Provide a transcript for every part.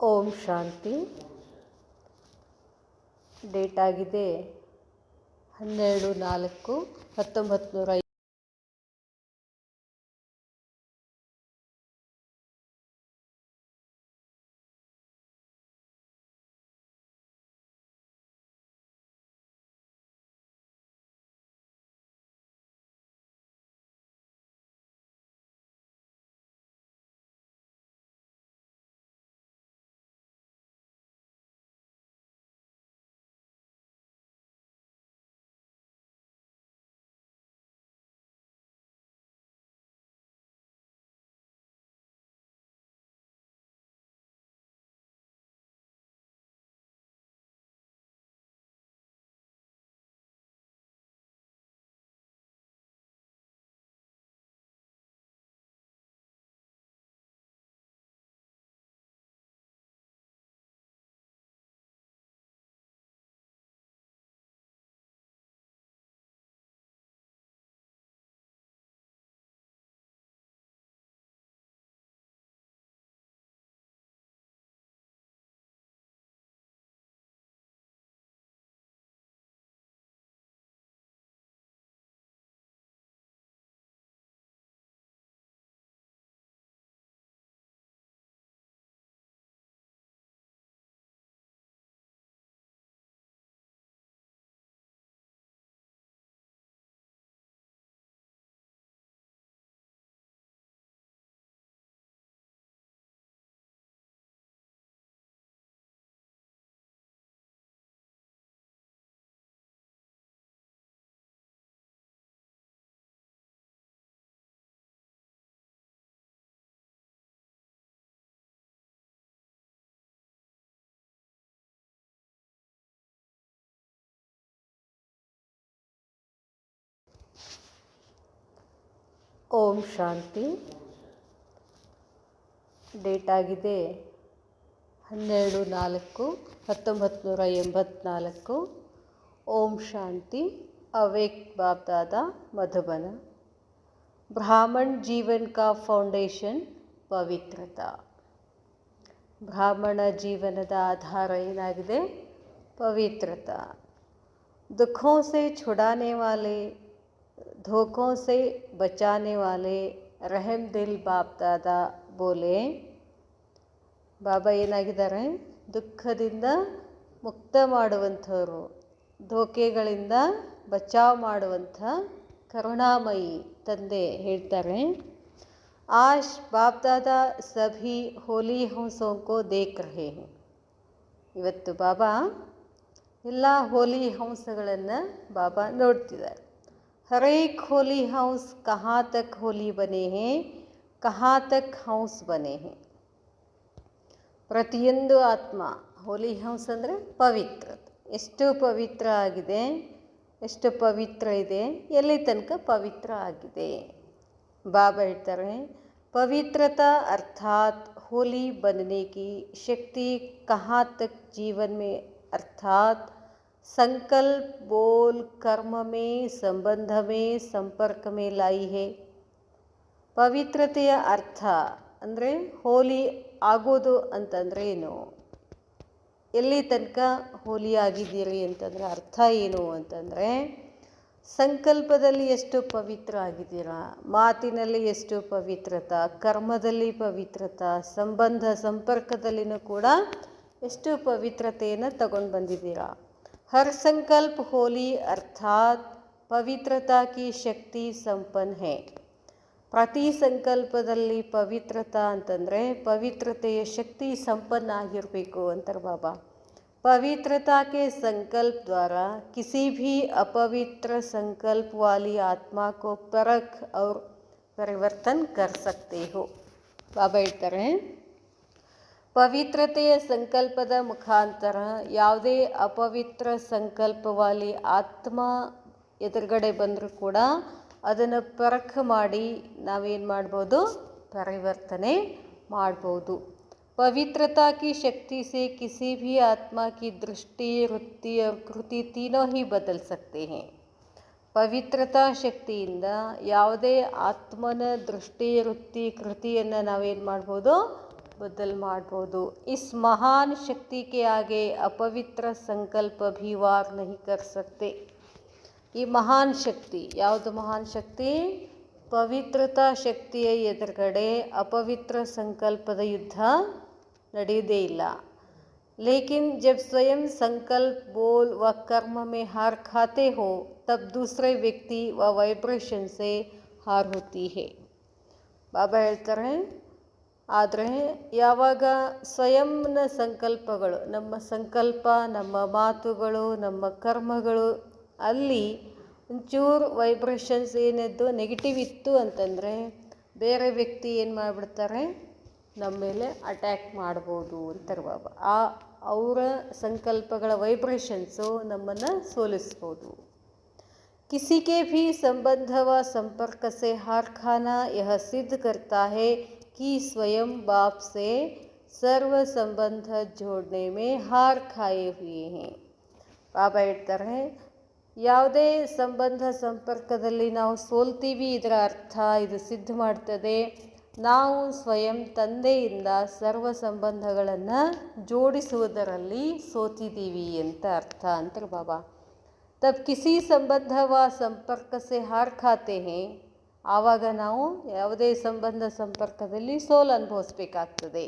ಓಂ ಶಾಂತಿ. Date ಆಗಿದೆ 12/4/1950. ಓಂ ಶಾಂತಿ. Date ಆಗಿದೆ 12/4/1984. ಓಂ ಶಾಂತಿ. Awake बाप दादा मधुबन. ब्राह्मण जीवन का फाउंडेशन पवित्रता. ಬ್ರಾಹ್ಮಣ ಜೀವನದ ಆಧಾರ ಏನಾಗಿದೆ? ಪವಿತ್ರತಾ. दुखों से छुड़ाने वाले, धोखों से बचाने वाले रहम दिल बाप दादा ಬೋಲೆ. ಬಾಬಾ ಏನಾಗಿದ್ದಾರೆ? ದುಃಖದಿಂದ ಮುಕ್ತ ಮಾಡುವಂಥವರು, ಧೋಕೆಗಳಿಂದ ಬಚಾವ್ ಮಾಡುವಂಥ ಕರುಣಾಮಯಿ ತಂದೆ ಹೇಳ್ತಾರೆ. ಆಶ್ ಬಾಪ್ ದಾದಾ ಸಭಿ ಹೋಲಿ ಹಂಸೋಂಕೋ ದೇಖ್ ರಹೆ ಹೈ. ಇವತ್ತು ಬಾಬಾ ಎಲ್ಲ ಹೋಲಿ ಹಂಸಗಳನ್ನು ಬಾಬಾ ನೋಡ್ತಿದ್ದಾರೆ. ಹರೇಕ್ ಹೋಲಿ ಹಂಸ್ ಕಹಾ ತಕ್ ಹೋಲಿ ಬನೆ ಹೇ, ಕಹಾ ತಕ್ ಹಂಸ್ ಬನೆ ಹೇ. ಪ್ರತಿಯೊಂದು ಆತ್ಮ ಹೋಲಿ ಹಂಸ್ ಅಂದರೆ ಪವಿತ್ರ. ಎಷ್ಟು ಪವಿತ್ರ ಆಗಿದೆ, ಎಷ್ಟು ಪವಿತ್ರ ಇದೆ, ಎಲ್ಲಿ ತನಕ ಪವಿತ್ರ ಆಗಿದೆ. ಬಾಬಾ ಹೇಳ್ತಾರೆ, ಪವಿತ್ರತಾ ಅರ್ಥಾತ್ ಹೋಲಿ बनने की शक्ति कहाँ तक जीवन में अर्थात संकल्प, बोल, कर्म में, संबंध में, संपर्क में लाई है. ಪವಿತ್ರತೆಯ ಅರ್ಥ ಅಂದರೆ ಹೋಲಿ ಆಗೋದು ಅಂತಂದರೆ ಏನು, ಎಲ್ಲಿ ತನಕ ಹೋಲಿ ಆಗಿದ್ದೀರಿ ಅಂತಂದರೆ ಅರ್ಥ ಏನು ಅಂತಂದರೆ, ಸಂಕಲ್ಪದಲ್ಲಿ ಎಷ್ಟು ಪವಿತ್ರ ಆಗಿದ್ದೀರಾ, ಮಾತಿನಲ್ಲಿ ಎಷ್ಟು ಪವಿತ್ರತಾ, ಕರ್ಮದಲ್ಲಿ ಪವಿತ್ರತಾ, ಸಂಪರ್ಕದಲ್ಲಿನೂ ಕೂಡ ಎಷ್ಟು ಪವಿತ್ರತೆಯನ್ನು ತಗೊಂಡು ಬಂದಿದ್ದೀರಾ. ಹರ್ ಸಂಕಲ್ಪ ಹೋಲಿ ಅರ್ಥಾತ್ ಪವಿತ್ರತಾ ಕಿ ಶಕ್ತಿ ಸಂಪನ್ನ ಹೇ. ಪ್ರತಿ ಸಂಕಲ್ಪದಲ್ಲಿ ಪವಿತ್ರತಾ ಅಂತಂದರೆ ಪವಿತ್ರತೆಯ ಶಕ್ತಿ ಸಂಪನ್ನ ಆಗಿರಬೇಕು ಅಂತಾರೆ ಬಾಬಾ. पवित्रता के संकल्प द्वारा किसी भी अपवित्र संकल्प वाली आत्मा को परख और परिवर्तन कर सकते हो. ಬಾಬಾ ಹೇಳ್ತಾರೆ, ಪವಿತ್ರತೆಯ ಸಂಕಲ್ಪದ ಮುಖಾಂತರ ಯಾವುದೇ ಅಪವಿತ್ರ ಸಂಕಲ್ಪವಾಲಿ ಆತ್ಮ ಎದುರುಗಡೆ ಬಂದರೂ ಕೂಡ ಅದನ್ನು ಪರಖ ಮಾಡಿ ನಾವೇನು ಮಾಡ್ಬೋದು? ಪರಿವರ್ತನೆ ಮಾಡ್ಬೋದು. पवित्रता की शक्ति से किसी भी आत्मा की दृष्टि, वृत्ति और कृति तीनों ही बदल सकते हैं. ಪವಿತ್ರತಾ ಶಕ್ತಿಯಿಂದ ಯಾವುದೇ ಆತ್ಮನ ದೃಷ್ಟಿ, ವೃತ್ತಿ, ಕೃತಿಯನ್ನು ನಾವೇನು ಮಾಡ್ಬೋದು? बदल ಮಾಡ್ಬೋದು. इस महान शक्ति के आगे अपवित्र संकल्प भी वार नहीं कर सकते. ಈ ಮಹಾನ್ ಶಕ್ತಿ ಯಾವುದು? ಮಹಾನ್ ಶಕ್ತಿ ಪವಿತ್ರತಾ ಶಕ್ತಿಯ ಎದುರುಗಡೆ ಅಪವಿತ್ರ ಸಂಕಲ್ಪದ ಯುದ್ಧ ನಡೆಯುವುದೇ ಇಲ್ಲ. लेकिन जब स्वयं संकल्प बोल व कर्म में हार खाते हो तब दूसरे व्यक्ति व वाइब्रेशन से हार होती है. ಬಾಬಾ ಹೇಳ್ತಾರೆ, ಆದರೆ ಯಾವಾಗ ಸ್ವಯಂನ ಸಂಕಲ್ಪಗಳು, ನಮ್ಮ ಸಂಕಲ್ಪ, ನಮ್ಮ ಮಾತುಗಳು, ನಮ್ಮ ಕರ್ಮಗಳು, ಅಲ್ಲಿ ಒಂಚೂರು ವೈಬ್ರೇಷನ್ಸ್ ಏನಿದ್ದು ನೆಗೆಟಿವ್ ಇತ್ತು ಅಂತಂದರೆ ಬೇರೆ ವ್ಯಕ್ತಿ ಏನು ಮಾಡಿಬಿಡ್ತಾರೆ, ನಮ್ಮ ಮೇಲೆ ಅಟ್ಯಾಕ್ ಮಾಡ್ಬೋದು ಅಂತಾರೆ ಬಾಬಾ. ಅವರ ಸಂಕಲ್ಪಗಳ ವೈಬ್ರೇಷನ್ಸು ನಮ್ಮನ್ನು ಸೋಲಿಸ್ಬೋದು. किसी के भी संबंध व संपर्क से हार खाना यह सिद्ध करता है कि स्वयं बाप से सर्व संबंध जोड़ने में हार खाए हुए हैं. ಬಾಬಾ ಹೇಳ್ತಾರೆ, ಯಾವುದೇ ಸಂಬಂಧ ಸಂಪರ್ಕದಲ್ಲಿ ನಾವು ಸೋಲ್ತೀವಿ, ಇದರ ಅರ್ಥ ಇದು ಸಿದ್ಧ ಮಾಡ್ತದೆ ನಾವು ಸ್ವಯಂ ತಂದೆಯಿಂದ ಸರ್ವ ಸಂಬಂಧಗಳನ್ನು ಜೋಡಿಸುವುದರಲ್ಲಿ ಸೋತಿದ್ದೀವಿ ಅಂತ ಅರ್ಥ ಅಂತಾರೆ ಬಾಬಾ. तब किसी संबंध व संपर्क से हार खाते हैं. ಆವಾಗ ನಾವು ಯಾವುದೇ ಸಂಬಂಧ ಸಂಪರ್ಕದಲ್ಲಿ ಸೋಲು ಅನುಭವಿಸಬೇಕಾಗ್ತದೆ.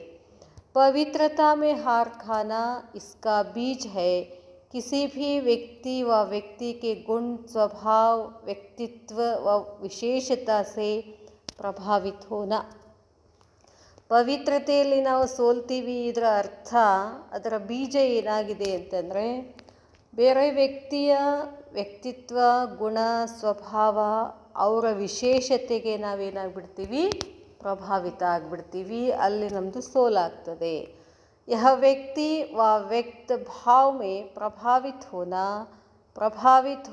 पवित्रता में हार खाना इसका बीज है. किसी भी व्यक्ति व व्यक्ति के गुण, स्वभाव, व्यक्तित्व व विशेषता से प्रभावित होना. ಪವಿತ್ರತೆಯಲ್ಲಿ ನಾವು ಸೋಲ್ತೀವಿ, ಇದರ ಅರ್ಥ, ಅದರ ಬೀಜ ಏನಾಗಿದೆ ಅಂತಂದರೆ ಬೇರೆ ವ್ಯಕ್ತಿಯ ವ್ಯಕ್ತಿತ್ವ, ಗುಣ, ಸ್ವಭಾವ, ಅವರ ವಿಶೇಷತೆಗೆ ನಾವೇನಾಗ್ಬಿಡ್ತೀವಿ, ಪ್ರಭಾವಿತ ಆಗಿಬಿಡ್ತೀವಿ. ಅಲ್ಲಿ ನಮ್ಮದು ಸೋಲಾಗ್ತದೆ. यह व्यक्ति व व्यक्त भाव में प्रभावित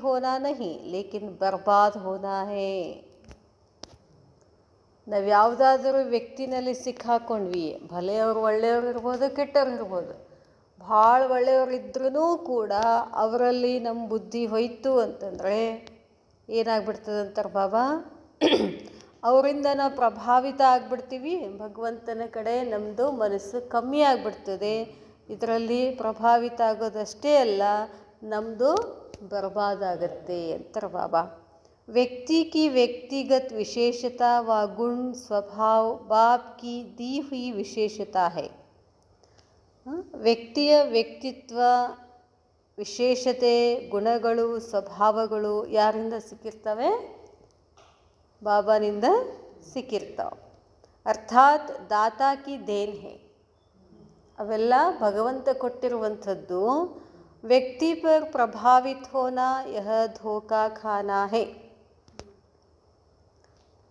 होना नहीं लेकिन बर्बाद होना है. ನಾವು ಯಾವುದಾದ್ರೂ ವ್ಯಕ್ತಿನಲ್ಲಿ ಸಿಕ್ಕಾಕೊಂಡ್ವಿ, ಭಲೆ ಅವರು ಒಳ್ಳೆಯವರು ಇರ್ಬೋದು, ಕೆಟ್ಟವ್ರು ಇರ್ಬೋದು. ಭಾಳ ಒಳ್ಳೆಯವರಿದ್ರೂ ಕೂಡ ಅವರಲ್ಲಿ ನಮ್ಮ ಬುದ್ಧಿ ಹೋಯ್ತು ಅಂತಂದರೆ ಏನಾಗ್ಬಿಡ್ತದೆ ಅಂತಾರೆ ಬಾಬಾ, ಅವರಿಂದ ನಾವು ಪ್ರಭಾವಿತ ಆಗಿಬಿಡ್ತೀವಿ. ಭಗವಂತನ ಕಡೆ ನಮ್ಮದು ಮನಸ್ಸು ಕಮ್ಮಿ ಆಗಿಬಿಡ್ತದೆ. ಇದರಲ್ಲಿ ಪ್ರಭಾವಿತ ಆಗೋದಷ್ಟೇ ಅಲ್ಲ, ನಮ್ಮದು ಬರ್ಬಾದಾಗತ್ತೆ ಅಂತಾರೆ ಬಾಬಾ. व्यक्ति की व्यक्तिगत विशेषता व गुण स्वभाव बाप की दी हुई विशेषता है. ವ್ಯಕ್ತಿಯ ವ್ಯಕ್ತಿತ್ವ, ವಿಶೇಷತೆ, ಗುಣಗಳು, ಸ್ವಭಾವಗಳು ಯಾರಿಂದ ಸಿಕ್ಕಿರ್ತವೆ? ಬಾಬಾನಿಂದ ಸಿಕ್ಕಿರ್ತಾವೆ. ಅರ್ಥಾತ್ ದಾತಾ ಕಿ ದೇನ್ ಹೇ. ಅವೆಲ್ಲ ಭಗವಂತ ಕೊಟ್ಟಿರುವಂಥದ್ದು. ವ್ಯಕ್ತಿ ಪರ್ ಪ್ರಭಾವಿತ ಹೋನಾ ಯಹ ಧೋಕಾ ಖಾನಾ ಹೇ.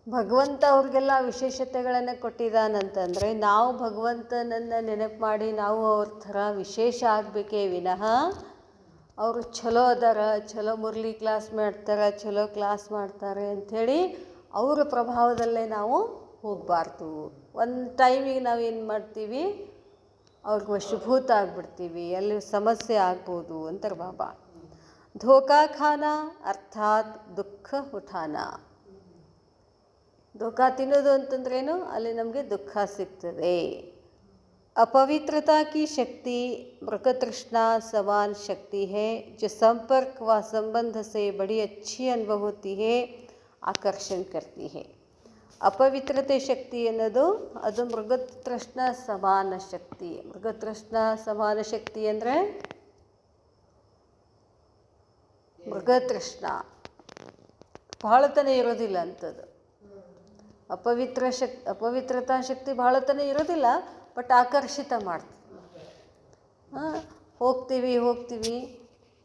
ಭಗವಂತ ಅವ್ರಿಗೆಲ್ಲ ವಿಶೇಷತೆಗಳನ್ನು ಕೊಟ್ಟಿದ್ದಾನಂತಂದರೆ ನಾವು ಭಗವಂತನನ್ನು ನೆನಪು ಮಾಡಿ ನಾವು ಅವ್ರ ಥರ ವಿಶೇಷ ಆಗಬೇಕೇ ವಿನಃ ಅವರು ಚಲೋ ಅದಾರ, ಚಲೋ ಮುರಳಿ ಕ್ಲಾಸ್ ಮಾಡ್ತಾರೆ, ಚಲೋ ಕ್ಲಾಸ್ ಮಾಡ್ತಾರೆ ಅಂಥೇಳಿ ಅವರ ಪ್ರಭಾವದಲ್ಲೇ ನಾವು ಹೋಗಬಾರ್ದು. ಒಂದು ಟೈಮಿಗೆ ನಾವೇನು ಮಾಡ್ತೀವಿ, ಅವ್ರಿಗೆ ವಶಭೂತ ಆಗಿಬಿಡ್ತೀವಿ, ಅಲ್ಲಿ ಸಮಸ್ಯೆ ಆಗ್ಬೋದು ಅಂತಾರೆ ಬಾಬಾ. ಧೋಕಾ ಖಾನಾ ಅರ್ಥಾತ್ ದುಃಖ ಉಠಾನ. ಧೋಕಾ ತಿನ್ನೋದು ಅಂತಂದ್ರೇನು? ಅಲ್ಲಿ ನಮಗೆ ದುಃಖ ಸಿಗ್ತದೆ. अपवित्रता की शक्ति मृगतृष्णा समान शक्ति है जो संपर्क व संबंध से बड़ी अच्छी अनुभव होती है, आकर्षण करती है. ಅಪವಿತ್ರತೆ ಶಕ್ತಿ ಅನ್ನೋದು ಅದು ಮೃಗತೃಷ್ಣ ಸಮಾನ ಶಕ್ತಿ. ಮೃಗತೃಷ್ಣ ಸಮಾನ ಶಕ್ತಿ ಅಂದರೆ ಮೃಗತೃಷ್ಣ ಬಹಳತನ ಇರೋದಿಲ್ಲ ಅಂಥದ್ದು. ಅಪವಿತ್ರತಾ ಶಕ್ತಿ ಬಹಳತನ ಇರೋದಿಲ್ಲ, ಬಟ್ ಆಕರ್ಷಿತ ಮಾಡ್ತೀವಿ. ಹೋಗ್ತೀವಿ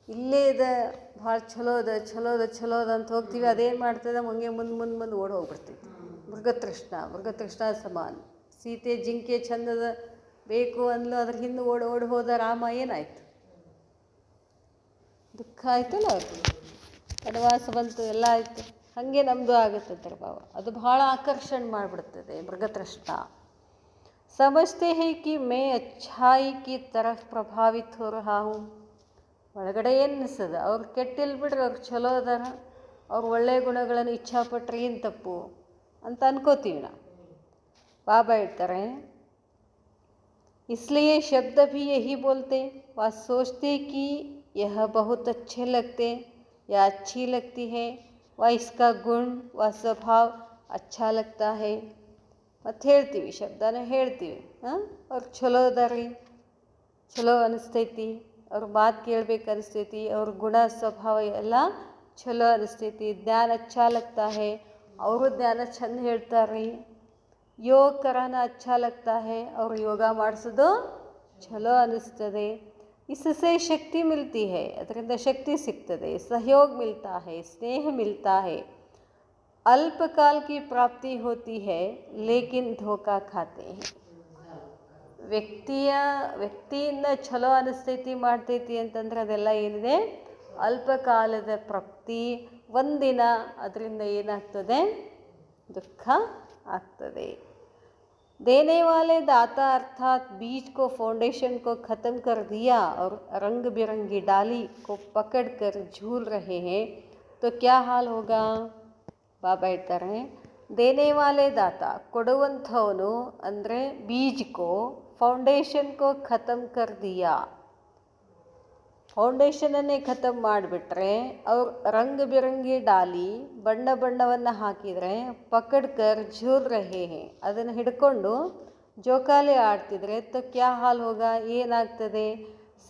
ಇಲ್ಲೇ ಇದೆ, ಭಾಳ ಚಲೋ ಅದ ಅಂತ ಹೋಗ್ತೀವಿ. ಅದೇನು ಮಾಡ್ತದೆ, ಹಂಗೆ ಮುಂದೆ ಓಡಿ ಹೋಗ್ಬಿಡ್ತೈತಿ. ಮೃಗತೃಷ್ಣ ಸಮಾನ. ಸೀತೆ ಜಿಂಕೆ ಚಂದದ ಬೇಕು ಅಂದ್ಲು, ಅದ್ರ ಹಿಂದೆ ಓಡಿ ಹೋದ ರಾಮ ಏನಾಯ್ತು? ದುಃಖ ಆಯ್ತಲ್ಲ, ಅವ್ರಿಗೆ ವನವಾಸ ಬಂತು, ಎಲ್ಲ ಆಯಿತು. ಹಾಗೆ ನಮ್ಮದು ಆಗುತ್ತಂತಾರೆ ಬಾಬಾ. ಅದು ಭಾಳ ಆಕರ್ಷಣೆ ಮಾಡಿಬಿಡ್ತದೆ ಮೃಗತೃಷ್ಣ. समझते हैं कि मैं अच्छाई की तरफ प्रभावित हो रहा हूँ. ಒಳಗಡೆ ಏನು ಅನಿಸ್ತದೆ, ಅವ್ರು ಕೆಟ್ಟಿಲ್ಲ ಬಿಡ್ರಿ, ಅವ್ರು ಚಲೋ ಅದಾರ, ಅವ್ರು ಒಳ್ಳೆಯ ಗುಣಗಳನ್ನು ಇಚ್ಛಾಪಟ್ರೆ ಏನು ತಪ್ಪು ಅಂತ ಅನ್ಕೋತೀವಿ ನಾವು. ಬಾಬಾ ಹೇಳ್ತಾರೆ, इसलिए शब्द भी यही बोलते, वह सोचते कि यह बहुत अच्छे लगते या अच्छी लगती है, व इसका गुण व स्वभाव अच्छा लगता है. ಮತ್ತು ಹೇಳ್ತೀವಿ, ಶಬ್ದನ ಹೇಳ್ತೀವಿ. ಅವ್ರು ಚಲೋ ಅದಾರಿ, ಚಲೋ ಅನಿಸ್ತೈತಿ, ಅವ್ರ ಮಾತು ಕೇಳ್ಬೇಕು ಅನಿಸ್ತೈತಿ, ಅವ್ರ ಗುಣ ಸ್ವಭಾವ ಎಲ್ಲ ಚಲೋ ಅನಿಸ್ತೈತಿ. ಜ್ಞಾನ ಅಚ್ಚಾ ಲಗ್ತಾ ಹೈ, ಅವರು ಜ್ಞಾನ ಚಂದ ಹೇಳ್ತಾರೆ. ಯೋಗ ಕರಾನ ಅಚ್ಚಾ ಲಗ್ತಾ ಹೈ, ಅವ್ರು ಯೋಗ ಮಾಡಿಸೋದು ಚಲೋ ಅನಿಸ್ತದೆ. इससे शक्ति मिलती है, ಅದರಿಂದ ಶಕ್ತಿ ಸಿಗ್ತದೆ. सहयोग मिलता है, स्नेह मिलता है. अल्पकाल की प्राप्ति होती है, लेकिन धोखा खाते हैं. ವ್ಯಕ್ತಿಯಿಂದ ಚಲೋ ಅನಿಸ್ತೈತಿ ಮಾಡ್ತೈತಿ ಅಂತಂದ್ರೆ ಅದೆಲ್ಲ ಏನಿದೆ, ಅಲ್ಪಕಾಲದ ಪ್ರಾಪ್ತಿ. ಒಂದಿನ ಅದರಿಂದ ಏನಾಗ್ತದೆ, ದುಃಖ ಆಗ್ತದೆ. देने वाले दाता अर्थात बीज को, फाउंडेशन को ख़त्म कर दिया और रंग बिरंगी डाली को पकड़ कर झूल रहे हैं, तो क्या हाल होगा. ಬಾಬಾ ಹೇಳ್ತಾರೆ, ದೇನೆ ವಾಲೆ ದಾತ, ಕೊಡುವಂಥವನು ಅಂದರೆ ಬೀಜ್ಕೋ, ಫೌಂಡೇಶನ್ಕೋ ಖತಮ್ ಕರ್ ದಿಯಾ, ಫೌಂಡೇಶನನ್ನೇ ಖತಮ್ ಮಾಡಿಬಿಟ್ರೆ, ಅವ್ರು ರಂಗ್ ಬಿರಂಗಿ ಡಾಲಿ, ಬಣ್ಣ ಬಣ್ಣವನ್ನು ಹಾಕಿದರೆ, ಪಕಡ್ಕರ್ ಝೂಲ್ ರಹೇ ಹೇ, ಅದನ್ನು ಹಿಡ್ಕೊಂಡು ಜೋಕಾಲಿ ಆಡ್ತಿದ್ರೆ, ತೊ ಕ್ಯಾ ಹಾಲ್ ಹೋಗ, ಏನಾಗ್ತದೆ.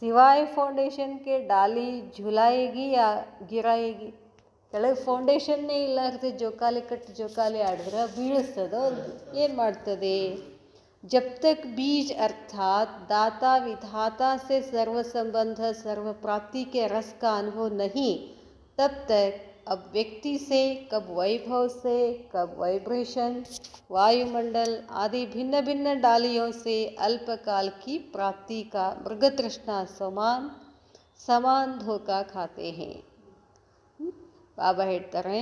ಸಿವಾಯ್ ಫೌಂಡೇಶನ್ಗೆ ಡಾಲಿ ಝುಲಾಯಿಗಿ ಯಾ ಗಿರಾಯಿಗಿ, ಕೆಳಗೆ ಫೌಂಡೇಶನ್ನೇ ಇಲ್ಲಾರ್ದೆ ಜೋಕಾಲಿ ಕಟ್ಟಿ ಜೋಕಾಲಿ ಆಡಿದ್ರೆ ಬೀಳಿಸ್ತದೋ, ಏನು ಮಾಡ್ತದೆ. जब तक बीज अर्थात दाता विधाता से सर्व संबंध, सर्व प्राप्ति के रस का अनुभव नहीं, तब तक अब व्यक्ति से, कब वैभव से, कब वाइब्रेशन, वायुमंडल आदि भिन्न भिन्न डालियों से अल्पकाल की प्राप्ति का मृग तृष्णा समान धोखा खाते हैं. बाबा ಹೇಳ್ತಾರೆ,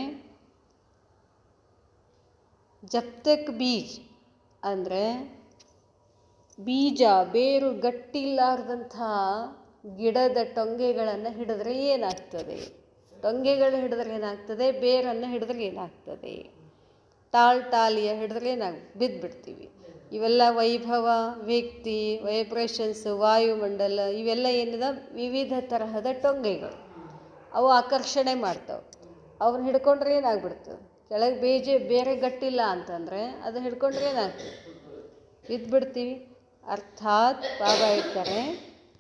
ಜಬ್ ತಕ್ ಬೀಜ್ ಅಂದರೆ ಬೀಜ, ಬೇರು ಗಟ್ಟಿಲ್ಲಾರ್ದಂಥ ಗಿಡದ ಟೊಂಗೆಗಳನ್ನು ಹಿಡಿದ್ರೆ ಏನಾಗ್ತದೆ, ಟೊಂಗೆಗಳು ಹಿಡಿದ್ರೆ ಏನಾಗ್ತದೆ, ಬೇರನ್ನು ಹಿಡಿದ್ರೆ ಏನಾಗ್ತದೆ, ಟಾಲಿಯ ಹಿಡಿದ್ರೆ ಬಿದ್ದುಬಿಡ್ತೀವಿ. ಇವೆಲ್ಲ ವೈಭವ, ವ್ಯಕ್ತಿ, ವೈಬ್ರೇಷನ್ಸ್, ವಾಯುಮಂಡಲ, ಇವೆಲ್ಲ ಏನಿದೆ ವಿವಿಧ ತರಹದ ಟೊಂಗೆಗಳು. ಅವು ಆಕರ್ಷಣೆ ಮಾಡ್ತಾವೆ. ಅವನ್ನ ಹಿಡ್ಕೊಂಡ್ರೆ ಏನಾಗ್ಬಿಡ್ತದೆ, ಕೆಳಗೆ ಬೇರೆ ಗಟ್ಟಿಲ್ಲ ಅಂತಂದರೆ ಅದನ್ನ ಹಿಡ್ಕೊಂಡ್ರೆ ಏನಾಗ್ತದೆ, ಬಿದ್ದುಬಿಡ್ತೀವಿ. ಅರ್ಥಾತ್ ಬಾಬಾ ಹೇಳ್ತಾರೆ,